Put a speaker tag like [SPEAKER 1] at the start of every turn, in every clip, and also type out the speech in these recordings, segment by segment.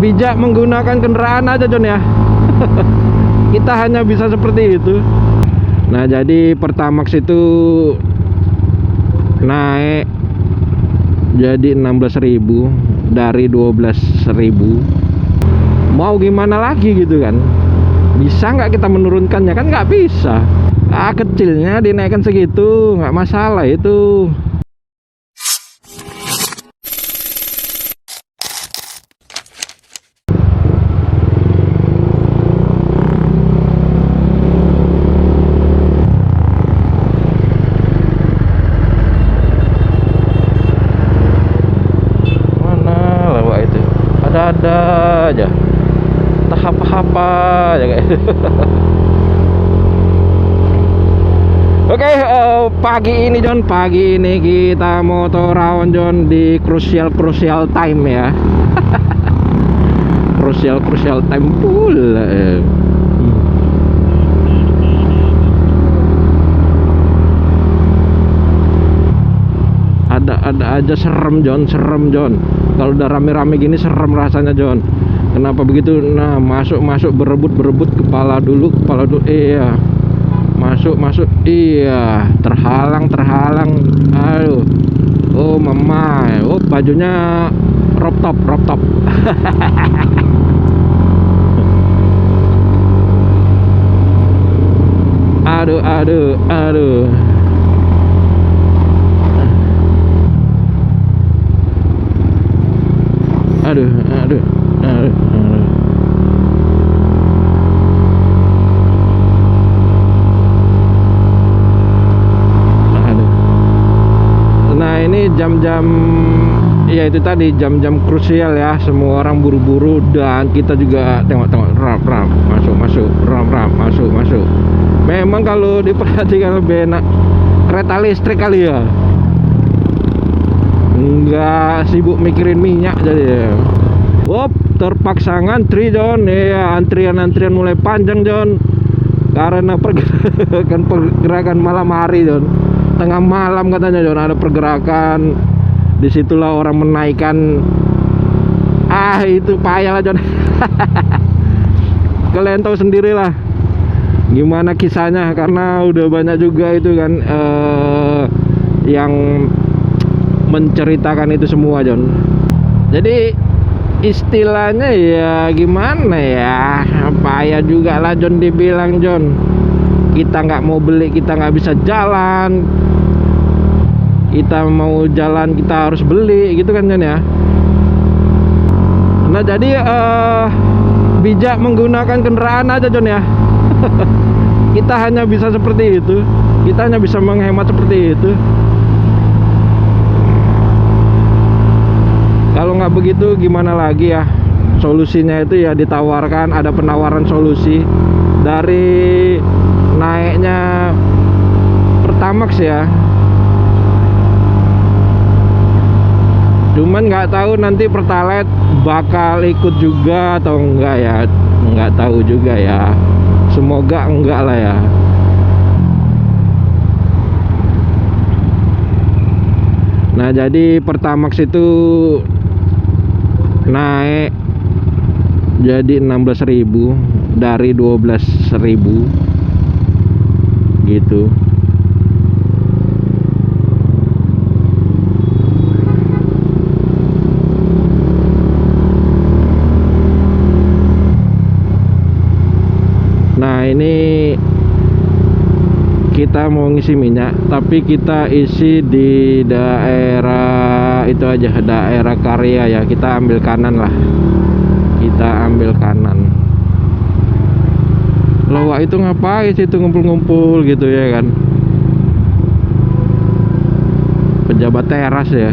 [SPEAKER 1] bijak menggunakan kendaraan aja John ya. Kita hanya bisa seperti itu. Nah jadi Pertamax itu naik jadi 16.000 dari 12.000. Mau gimana lagi gitu kan? Bisa nggak kita menurunkannya? Kan nggak bisa. Kecilnya dinaikkan segitu nggak masalah itu. Ada aja tahap-apa ya guys. Oke, pagi ini John, pagi ini kita motor round John di crucial time ya. crucial time pula. Ada aja serem John. Kalau udah rame-rame gini serem rasanya John. Kenapa begitu? Nah, masuk berebut kepala dulu. Iya. Masuk. Iya, terhalang. Aduh. Oh, mama. Oh, bajunya crop top. Aduh. Nah ini jam-jam ya itu tadi jam-jam krusial ya, semua orang buru-buru dan kita juga tengok ram masuk. Memang kalau diperhatikan lebih enak kereta listrik kali ya, nggak sibuk mikirin minyak jadi. Terpaksa ngantri John ya, antrian mulai panjang John karena pergerakan malam hari John. Tengah malam katanya John ada pergerakan, disitulah orang menaikkan. Itu payah lah John. Kalian tahu sendirilah gimana kisahnya, karena udah banyak juga itu kan yang menceritakan itu semua John. Jadi istilahnya ya gimana ya, payah juga lah John dibilang John. Kita nggak mau beli, kita nggak bisa jalan. Kita mau jalan kita harus beli gitu kan John ya. Nah jadi bijak menggunakan kendaraan aja John ya. Kita hanya bisa seperti itu. Kita hanya bisa menghemat seperti itu. Kalau nggak begitu gimana lagi ya? Solusinya itu ya ditawarkan, ada penawaran solusi dari naiknya Pertamax ya. Cuman nggak tahu nanti Pertalite bakal ikut juga atau enggak ya, nggak tahu juga ya. Semoga enggak lah ya. Nah jadi Pertamax itu naik jadi 16.000 dari 12.000 gitu. Nah ini kita mau ngisi minyak, tapi kita isi di daerah itu aja, daerah Karya ya. Kita ambil kanan lah, Lawak itu ngapain sih itu ngumpul-ngumpul gitu ya kan, pejabat teras ya.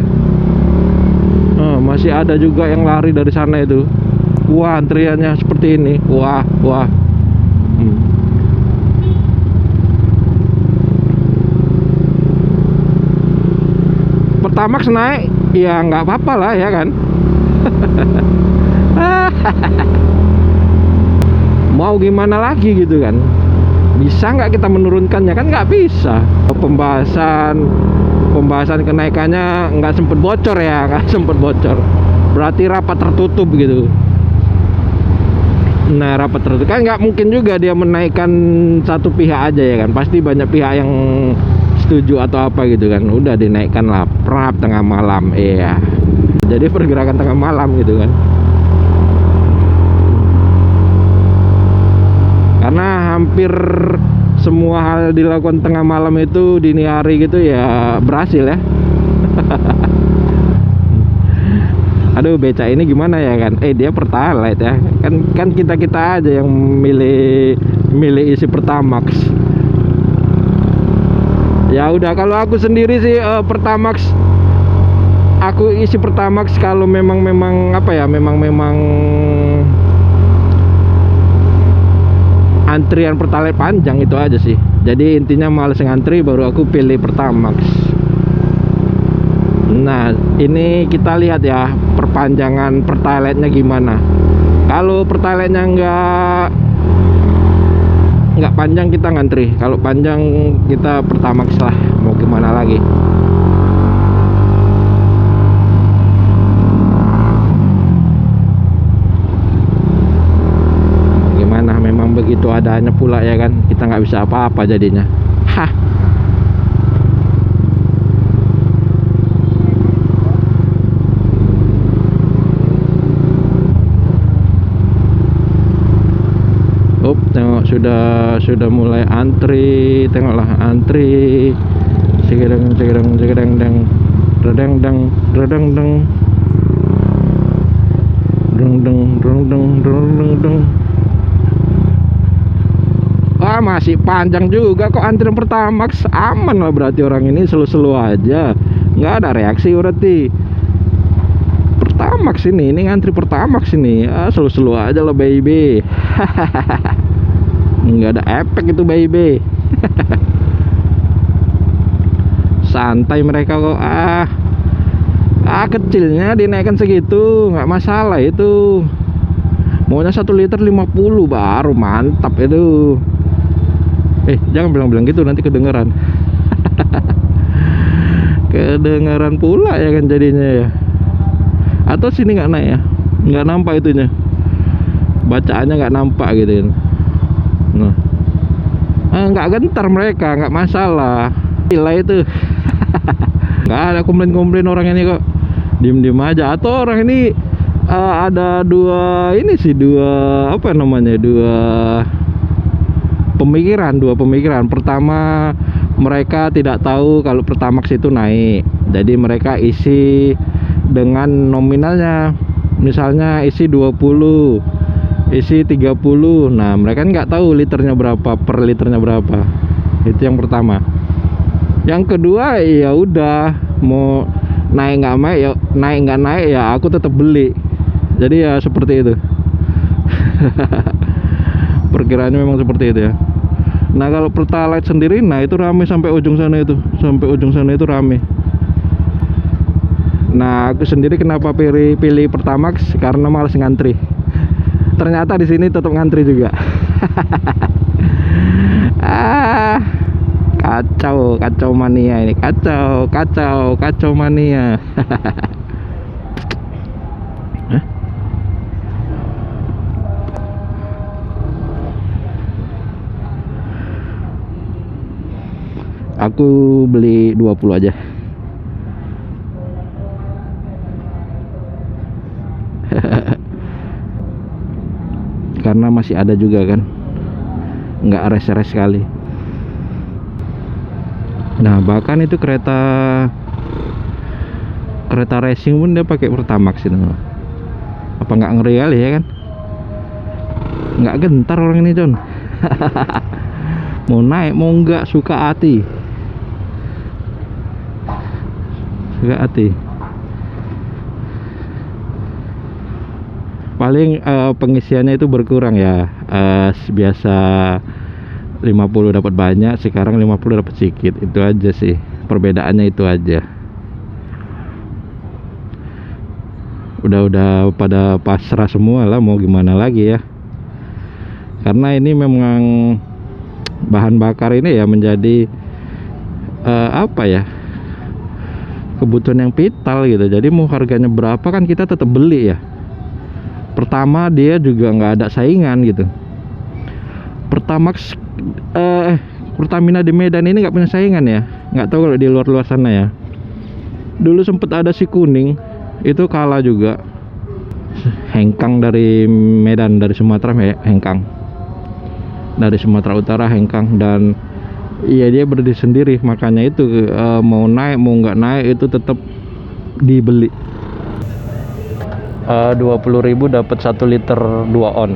[SPEAKER 1] Masih ada juga yang lari dari sana itu. Wah antriannya seperti ini. Wah Pertamax naik ya nggak apa-apa lah ya kan. Mau gimana lagi gitu kan? Bisa nggak kita menurunkannya? Kan nggak bisa. Pembahasan kenaikannya nggak sempet bocor ya, berarti rapat tertutup gitu. Nah, rapat tertutup kan nggak mungkin juga dia menaikkan satu pihak aja ya kan, pasti banyak pihak yang setuju atau apa gitu kan. Udah dinaikkan lah prap tengah malam, iya. Jadi pergerakan tengah malam gitu kan. Karena hampir semua hal dilakukan tengah malam itu dini hari gitu ya berhasil ya. Aduh, beca ini gimana ya kan? Dia Pertalite ya. Kan kita aja yang milih isi Pertamax. Ya udah, kalau aku sendiri sih Pertamax, aku isi Pertamax kalau memang apa ya, memang antrian Pertalite panjang, itu aja sih. Jadi intinya males ngantri, baru aku pilih Pertamax. Nah, ini kita lihat ya perpanjangan Pertalite-nya gimana. Kalau Pertalite-nya nggak panjang, kita ngantri. Kalau panjang, kita Pertamax lah. Mau gimana lagi? Gimana? Memang begitu adanya pula ya kan. Kita nggak bisa apa-apa jadinya. Hah. Tengok sudah mulai antri, tengoklah antri. Segedeng deng redeng deng. Wah, masih panjang juga kok antrian Pertamax. Aman lah berarti orang ini, selu-selu aja, nggak ada reaksi berarti. Pertamax ini ngantri Pertamax ini, selu-selu aja lah baby. Nggak ada efek itu baby. Santai mereka kok. Kecilnya dinaikkan segitu nggak masalah itu. Maunya 1 liter 50 baru mantap itu. Jangan bilang-bilang gitu, nanti kedengeran. Kedengeran pula ya kan jadinya ya. Atau sini nggak naik ya, nggak nampak itunya, bacaannya nggak nampak gitu kan. Nah, nggak gentar mereka, nggak masalah. Gila itu. Nggak ada komplain orang ini kok, diem aja. Atau orang ini ada dua pemikiran. Pertama, mereka tidak tahu kalau Pertamax itu naik, jadi mereka isi dengan nominalnya. Misalnya isi 20, isi 30. Nah, mereka nggak tahu liternya berapa, per liternya berapa. Itu yang pertama. Yang kedua, ya udah, mau naik nggak naik ya aku tetap beli. Jadi ya seperti itu. Perkiraannya memang seperti itu ya. Nah, kalau Pertalite sendiri, nah itu rame sampai ujung sana itu rame. Nah, aku sendiri kenapa pilih Pertamax, karena malas ngantri. Ternyata di sini tetap ngantri juga. Kacau mania ini, kacau mania. Aku beli 20 aja. Karena masih ada juga kan, nggak res sekali. Nah, bahkan itu kereta racing pun dia pakai Pertamax itu. Apa nggak ngeri kali ya kan? Nggak gentar orang ini John. Mau naik mau nggak, suka hati. Paling pengisiannya itu berkurang ya. Biasa 50 dapat banyak, sekarang 50 dapat sedikit. Itu aja sih perbedaannya, itu aja. Udah pada pasrah semua lah, mau gimana lagi ya. Karena ini memang bahan bakar ini ya menjadi kebutuhan yang vital gitu. Jadi mau harganya berapa kan kita tetap beli ya. Pertama dia juga nggak ada saingan gitu. Pertamax Pertamina di Medan ini nggak punya saingan ya. Nggak tahu kalau di luar sana ya. Dulu sempet ada si Kuning, itu kalah juga. Hengkang dari Medan, dari Sumatera, Hengkang dari Sumatera Utara, Hengkang. Dan iya dia berdiri sendiri, makanya itu mau naik mau nggak naik itu tetap dibeli. 20.000 dapat 1 liter 2 on.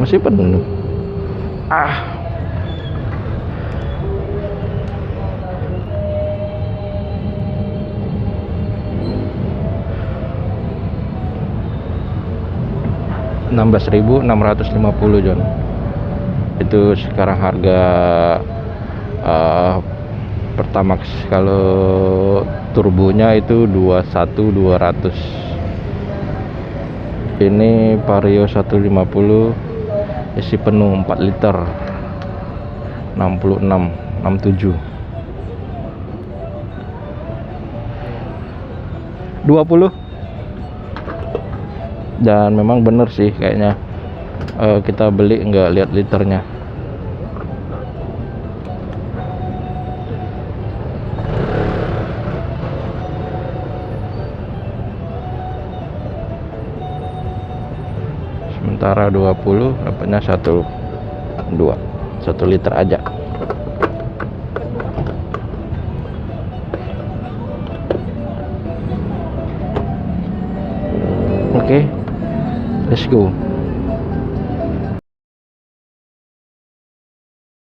[SPEAKER 1] Masih penuh. 16.650 John. Itu sekarang harga Pertamax. Kalau turbonya itu 21.200. Ini Vario 150 isi penuh 4 liter 67 20. Dan memang bener sih kayaknya kita beli nggak lihat liternya. Sementara 20 dapatnya 1 liter aja. Oke, let's go.